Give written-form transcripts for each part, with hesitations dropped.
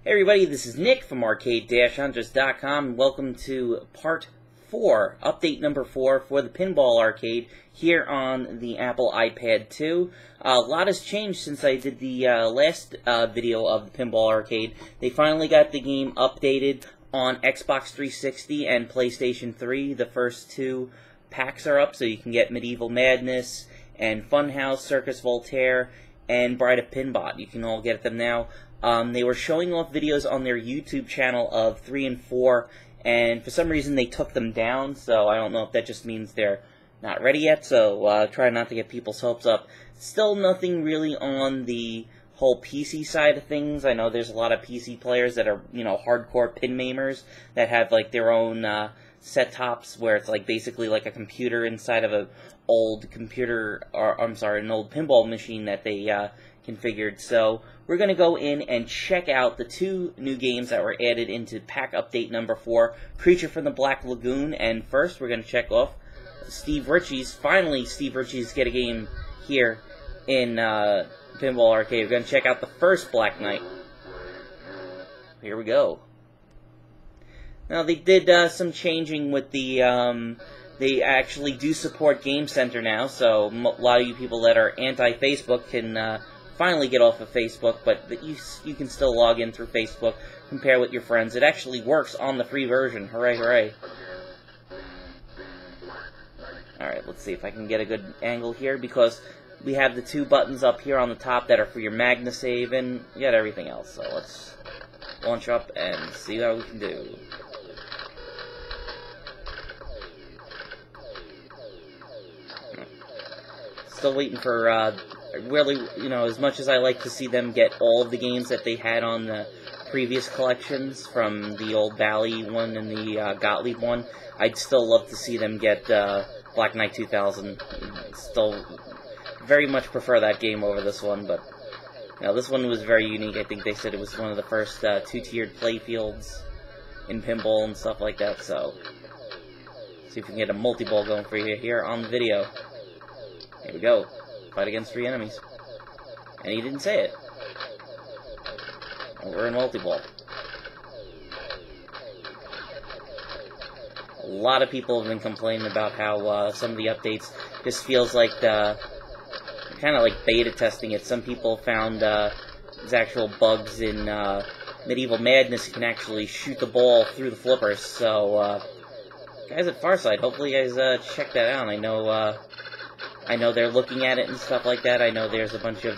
Hey everybody, this is Nick from Arcade-Hunters.com, and welcome to Part 4, Update number 4 for the Pinball Arcade here on the Apple iPad 2. A lot has changed since I did the last video of the Pinball Arcade. They finally got the game updated on Xbox 360 and PlayStation 3. The first two packs are up, so you can get Medieval Madness and Funhouse, Circus Voltaire, and Bride of Pinbot. You can all get them now. They were showing off videos on their YouTube channel of 3 and 4, and for some reason they took them down, so I don't know if that just means they're not ready yet, so try not to get people's hopes up. Still nothing really on the whole PC side of things. I know there's a lot of PC players that are, hardcore pin mamers that have, like, their own set-tops where it's, like, basically like a computer inside of an old computer, or, I'm sorry, an old pinball machine that they configured. So we're going to go in and check out the two new games that were added into pack update number 4, Creature from the Black Lagoon, and first we're going to check off Steve Ritchie's. Finally, Steve Ritchie's get a game here in Pinball Arcade. We're going to check out the first Black Knight. Here we go. Now, they did some changing with the, they actually do support Game Center now, so a lot of you people that are anti-Facebook can finally get off of Facebook, but you can still log in through Facebook, compare with your friends. It actually works on the free version. Hooray, hooray. Alright, let's see if I can get a good angle here, because we have the two buttons up here on the top that are for your Magna save, and you got everything else. So let's launch up and see how we can do. Still waiting for, really, as much as I like to see them get all of the games that they had on the previous collections, from the old Bally one and the Gottlieb one, I'd still love to see them get Black Knight 2000. Still very much prefer that game over this one, but this one was very unique. I think they said it was one of the first two-tiered playfields in pinball and stuff like that, so see if we can get a multi-ball going for you here on the video. Here we go. Fight against 3 enemies. And he didn't say it. And we're in multi-ball. A lot of people have been complaining about how some of the updates just feels like kind of like beta testing it. Some people found there's actual bugs in Medieval Madness. You can actually shoot the ball through the flippers. So, guys at Farside, hopefully you guys check that out. I know they're looking at it and stuff like that. I know there's a bunch of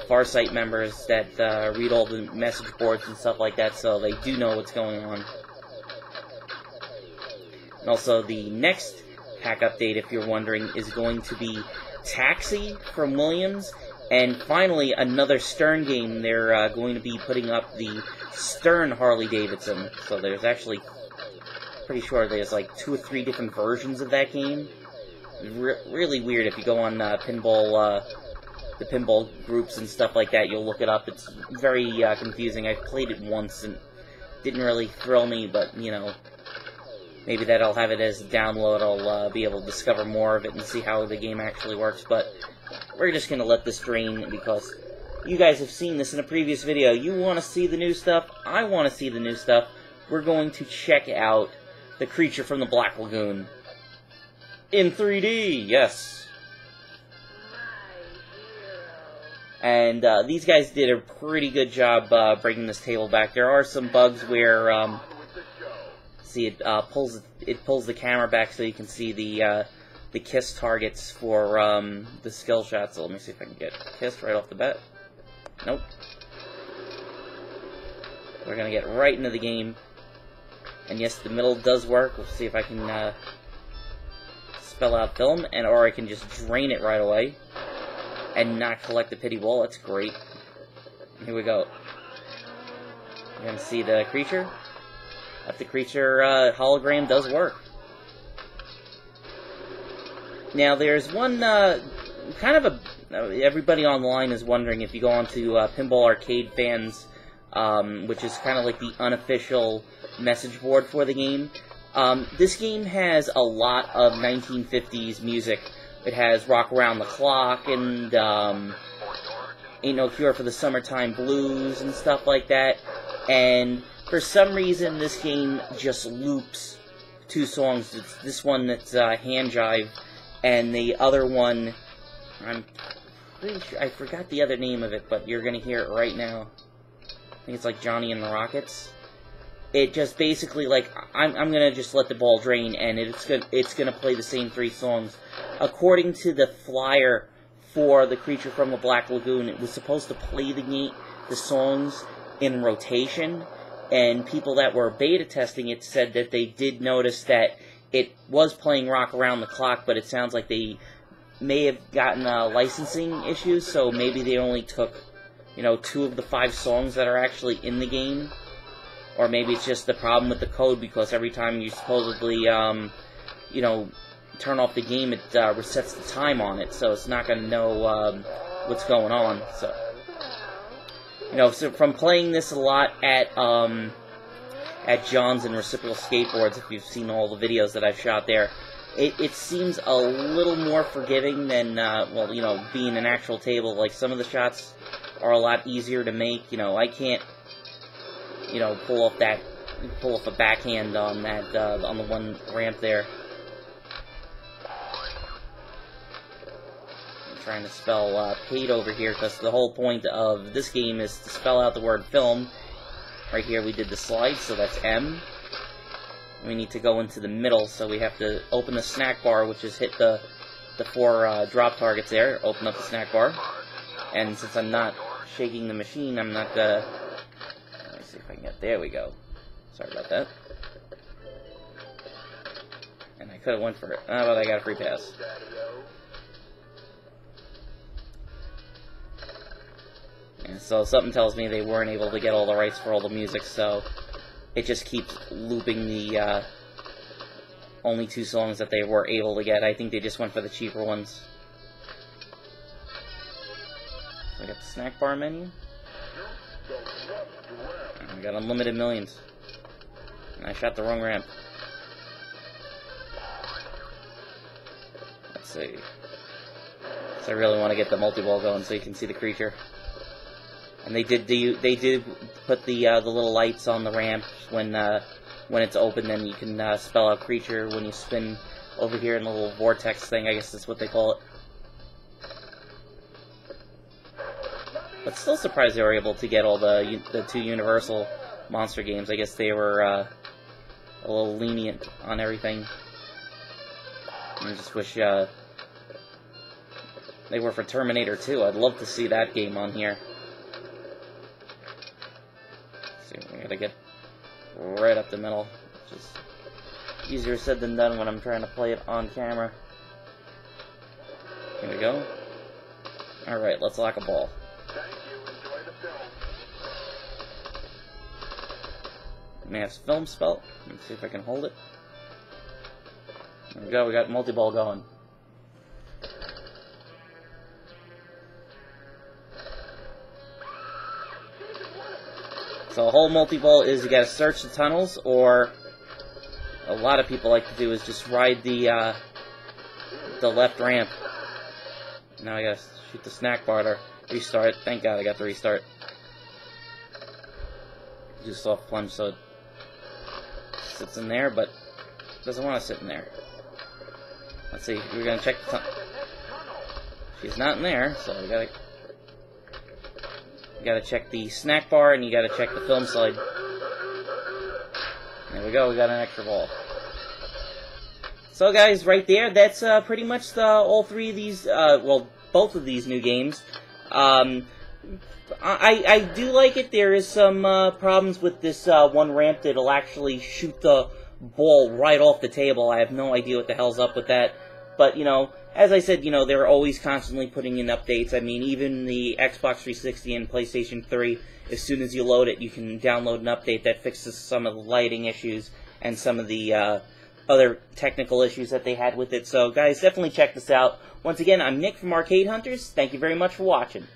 Farsight members that read all the message boards and stuff like that, so they do know what's going on. And also, the next pack update, if you're wondering, is going to be Taxi from Williams, and finally another Stern game. They're going to be putting up the Stern Harley-Davidson. So there's actually, pretty sure there's like 2 or 3 different versions of that game. Really weird. If you go on pinball, the pinball groups and stuff like that, you'll look it up. It's very confusing. I played it once and didn't really thrill me, but maybe that I'll have it as a download. I'll be able to discover more of it and see how the game actually works. But we're just gonna let this drain, because you guys have seen this in a previous video. You want to see the new stuff? I want to see the new stuff. We're going to check out the Creature from the Black Lagoon. In 3D, yes. And these guys did a pretty good job bringing this table back. There are some bugs where, see, it pulls the camera back so you can see the kiss targets for the skill shots. So let me see if I can get kissed right off the bat. Nope. We're gonna get right into the game. And yes, the middle does work. We'll see if I can spell out film, or I can just drain it right away and not collect the pity ball. That's great. Here we go. You're gonna see the creature. If the creature hologram does work. Now there's one kind of everybody online is wondering, if you go onto Pinball Arcade Fans, which is kind of like the unofficial message board for the game. This game has a lot of 1950s music. It has Rock Around the Clock and Ain't No Cure for the Summertime Blues and stuff like that. And for some reason, this game just loops two songs. It's this one that's Hand Jive, and the other one, I'm pretty sure, I forgot the other name of it, but you're going to hear it right now. I think it's like Johnny and the Rockets. It just basically, like, I'm going to just let the ball drain, and it's gonna play the same three songs. According to the flyer for the Creature from the Black Lagoon, it was supposed to play the songs in rotation, and people that were beta testing it said that they did notice that it was playing Rock Around the Clock, but it sounds like they may have gotten licensing issues, so maybe they only took, 2 of the 5 songs that are actually in the game. Or maybe it's just the problem with the code, because every time you supposedly, turn off the game, it resets the time on it, so it's not going to know what's going on. So, so from playing this a lot at John's and Reciprocal Skateboards, if you've seen all the videos that I've shot there, it seems a little more forgiving than, being an actual table. Like, some of the shots are a lot easier to make. I can't, pull off a backhand on that, on the one ramp there. I'm trying to spell paid over here, because the whole point of this game is to spell out the word film. Right here we did the slide, so that's M. We need to go into the middle, so we have to open the snack bar, which is hit the 4 drop targets there, open up the snack bar. And since I'm not shaking the machine, I'm not gonna... Let me see if I can get... There we go. Sorry about that. And I could have went for it. Oh, but I got a free pass. And so something tells me they weren't able to get all the rights for all the music, so it just keeps looping the only 2 songs that they were able to get. I think they just went for the cheaper ones. So I got the snack bar menu. And we got unlimited millions. And I shot the wrong ramp. Let's see. So I really want to get the multi-ball going so you can see the creature. And they did put the little lights on the ramp when it's open. Then you can spell out creature when you spin over here in the little vortex thing. I guess that's what they call it. But still surprised they were able to get all the 2 Universal monster games. I guess they were a little lenient on everything. I just wish they were for Terminator 2. I'd love to see that game on here. We gotta get right up the middle, which is easier said than done when I'm trying to play it on camera. Here we go. Alright, let's lock a ball. Mass film spell. Let's see if I can hold it. There we go, we got multi-ball going. So the whole multi-ball is you gotta search the tunnels, or a lot of people like to do is just ride the left ramp. Now I gotta shoot the snack bar to restart. Thank God I got the restart. Do soft plunge so it sits in there, but doesn't want to sit in there. Let's see, we're gonna check the tunnel. She's not in there, so we gotta... You gotta check the snack bar, and you gotta check the film slide. There we go, we got an extra ball. So guys, right there, that's pretty much all 3 of these, well, both of these new games. I do like it. There is some problems with this one ramp that'll actually shoot the ball right off the table. I have no idea what the hell's up with that. But, as I said, they're always constantly putting in updates. I mean, even the Xbox 360 and PlayStation 3, as soon as you load it, you can download an update that fixes some of the lighting issues and some of the other technical issues that they had with it. So, guys, definitely check this out. Once again, I'm Nick from Arcade Hunters. Thank you very much for watching.